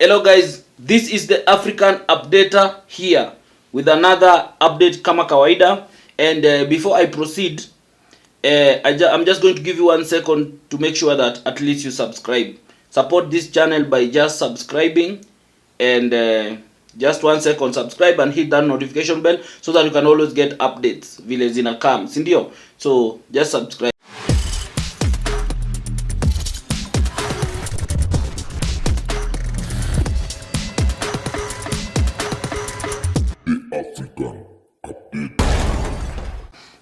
Hello guys, this is the African Updater here with another update kama kawaida. And before I proceed, I'm just going to give you 1 second to make sure that at least you subscribe. Support this channel by just subscribing, and just 1 second, subscribe and hit that notification bell so that you can always get updates vile zinakam, si ndio? So just subscribe.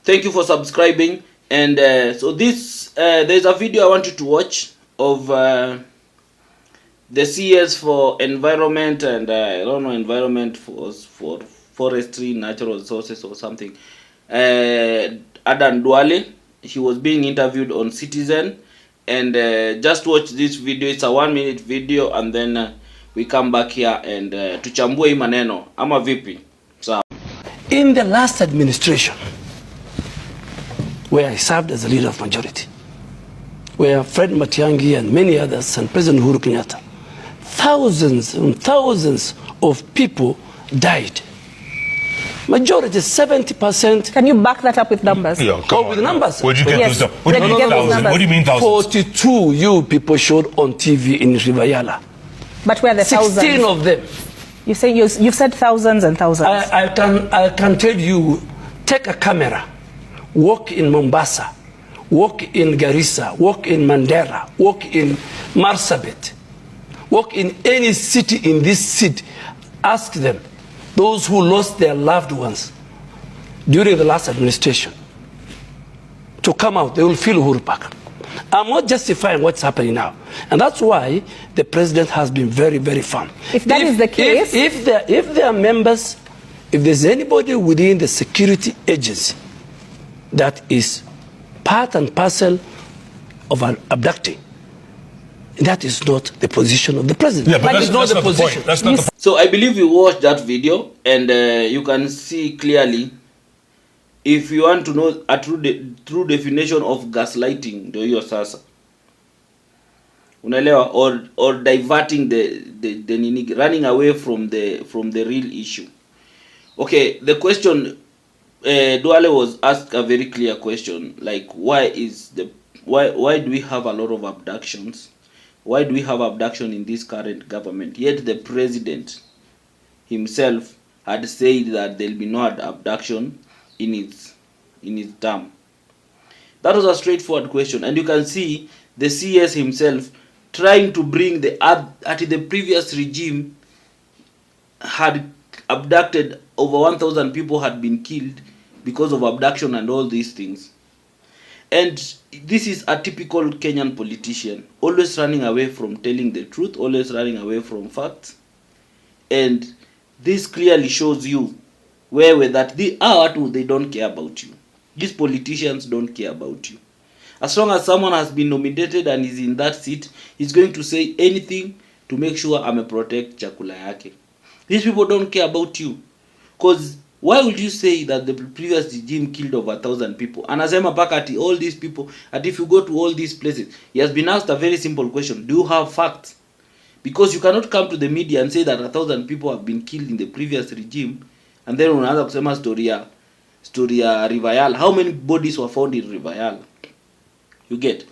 Thank you for subscribing. And so this there's a video I want you to watch of the CS for environment and I don't know, environment for forestry, natural resources or something. ADAN DUALE, he was being interviewed on Citizen, and just watch this video. It's a 1-minute video, and then we come back here and tuchambue hii maneno ama vipi. So in the last administration, where I served as a leader of majority, where Fred Matiang'i and many others and President UHURU Kenyatta, thousands and thousands of people died. Majority, 70%. Can you back that up with numbers? Yeah, come with numbers. Where'd you get Yes. those? What do you mean thousands? What do you mean thousands? 42 you people showed on TV in Rivayala. But where are the 16 thousands? of them. You say you've said thousands and thousands. I can tell you, take a camera, walk in Mombasa, walk in Garissa, walk in Mandera, walk in Marsabit, walk in any city in this city, ask them, those who lost their loved ones during the last administration, to come out, they will feel UHURU Park. I'm not justifying what's happening now. And that's why the president has been very, very firm. If that is the case... If there are members, if there's anybody within the security agency that is part and parcel of an abducting, that is not the position of the president. Yeah, but that's not the position. point. That's not the point. So I believe you watched that video, and you can see clearly. If you want to know a true definition of gaslighting, ndio hiyo sasa. Unaelewa, or diverting the nini, running away from the real issue. Okay, the question Duale was asked a very clear question, like why do we have a lot of abductions? Why do we have abduction in this current government? Yet the president himself had said that there will be no abduction in its term. That was a straightforward question, and you can see the CS himself trying to bring the previous regime had abducted over 1,000 people, had been killed because of abduction and all these things. And this is a typical Kenyan politician, always running away from telling the truth, always running away from facts. And this clearly shows you that they don't care about you. These politicians don't care about you. As long as someone has been nominated and is in that seat, he's going to say anything to make sure protect chakula yake. These people don't care about you. Because why would you say that the previous regime killed over 1,000 people? Anasema paka ati all these people, and if you go to all these places, he has been asked a very simple question: do you have facts? Because you cannot come to the media and say that 1,000 people have been killed in the previous regime, and then unaanza kusema story ya Rivayala. How many bodies were found in Rivayala? You get?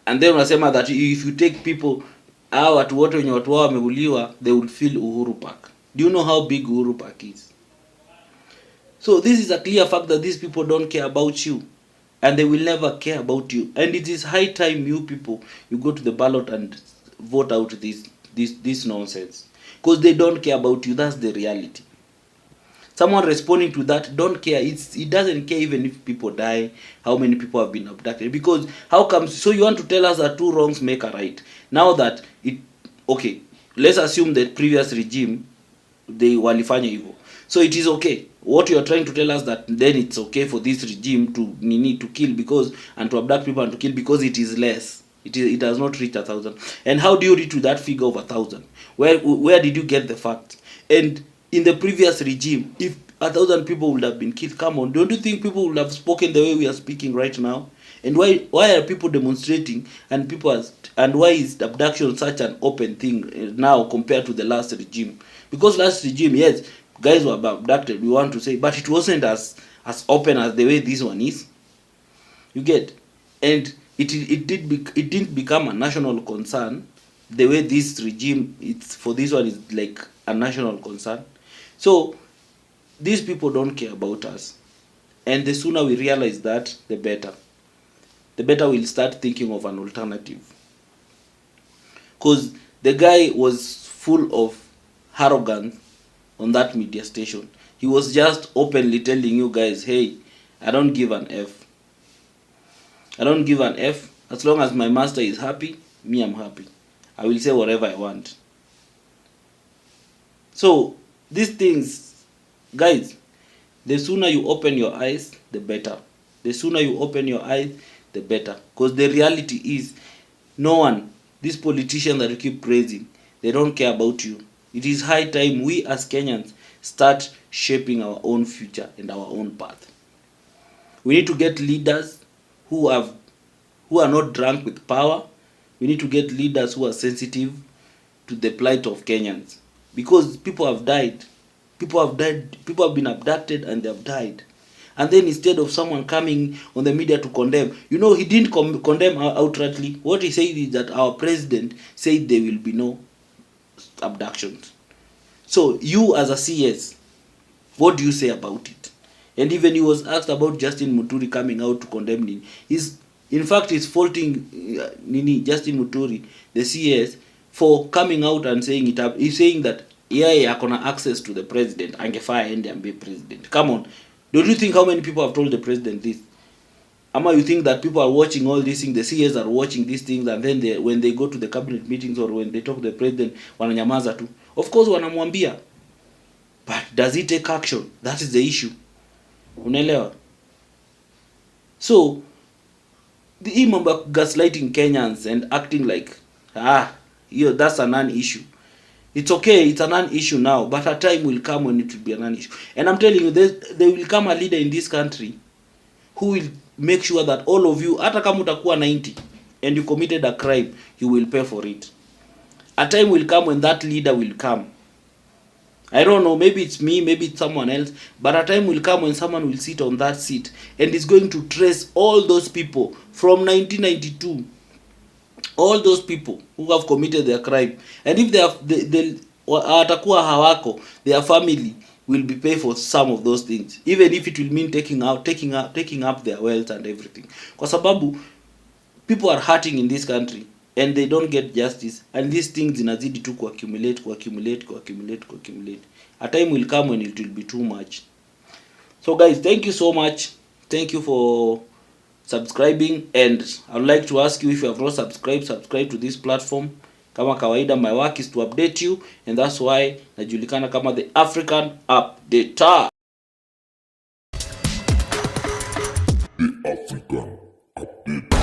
And then unasema that if you take people, watu wote wenye watu wao wameuliwa, they will fill UHURU Park. Do you know how big UHURU Park is? So this is a clear fact that these people don't care about you, and they will never care about you. And it is high time you people, you go to the ballot and vote out this nonsense, because they don't care about you. That's the reality. Someone responding to that don't care. It doesn't care even if people die, how many people have been abducted. Because how comes? So you want to tell us that 2 wrongs make a right? Now that okay, let's assume that previous regime they walifanya hivyo. So it is okay. What you are trying to tell us that then it's okay for this regime to kill because and to abduct people and to kill because it is less. It has not reached 1,000. And how do you reach to that figure of 1,000? Where did you get the fact? And in the previous regime, if 1,000 people would have been killed, come on, don't you think people would have spoken the way we are speaking right now? And why are people demonstrating, and why is abduction such an open thing now compared to the last regime? Because last regime, yes, guys were abducted, we want to say, but it wasn't as open as the way this one is. You get? And it didn't become a national concern the way this regime, it's for this one, is like a national concern. So these people don't care about us, and the sooner we realize that, the better we'll start thinking of an alternative. Because the guy was full of arrogance on that media station. He was just openly telling you guys, hey, I don't give an F. I don't give an F. As long as my master is happy, me, I'm happy. I will say whatever I want. So these things, guys, the sooner you open your eyes, the better. The sooner you open your eyes, the better. Because the reality is, no one, these politicians that you keep praising, they don't care about you. It is high time we as Kenyans start shaping our own future and our own path. We need to get leaders who are not drunk with power. We need to get leaders who are sensitive to the plight of Kenyans. Because people have died. People have been abducted and they have died. And then instead of someone coming on the media to condemn, he didn't condemn outrightly. What he said is that our president said there will be no abductions. So you as a CS, what do you say about it? And even he was asked about Justin Muturi coming out to condemn him. In fact, he's faulting Justin Muturi, the CS, for coming out and saying it up. He's saying that akona access to the president, angefaa ende ambe president. Come on. Don't you think how many people have told the president this? Ama you think that people are watching all these things, the CS are watching these things, and then when they go to the cabinet meetings or when they talk to the president, wananyamaza tu? Of course wanamwambia. But does he take action? That is the issue. Unaelewa? So, the mambo ya gaslighting Kenyans and acting like, that's a non-issue. It's okay, it's a non-issue now, but a time will come when it will be a non-issue. And I'm telling you, there will come a leader in this country who will make sure that all of you, hata kama utakuwa 90 and you committed a crime, you will pay for it. A time will come when that leader will come. I don't know, maybe it's me, maybe it's someone else, but a time will come when someone will sit on that seat and is going to trace all those people from 1992. All those people who have committed their crime, and if they watakuwa hawako, their family will be paid for some of those things, even if it will mean taking up their wealth and everything. Kwa sababu people are hurting in this country and they don't get justice, and these things zinazidi tu accumulate. A time will come when it will be too much. So guys, thank you so much. Thank you for subscribing, and I would like to ask you, if you have not subscribed to this platform. Kama kawaida, my work is to update you, and that's why najulikana kama the African Updater. The African Updater.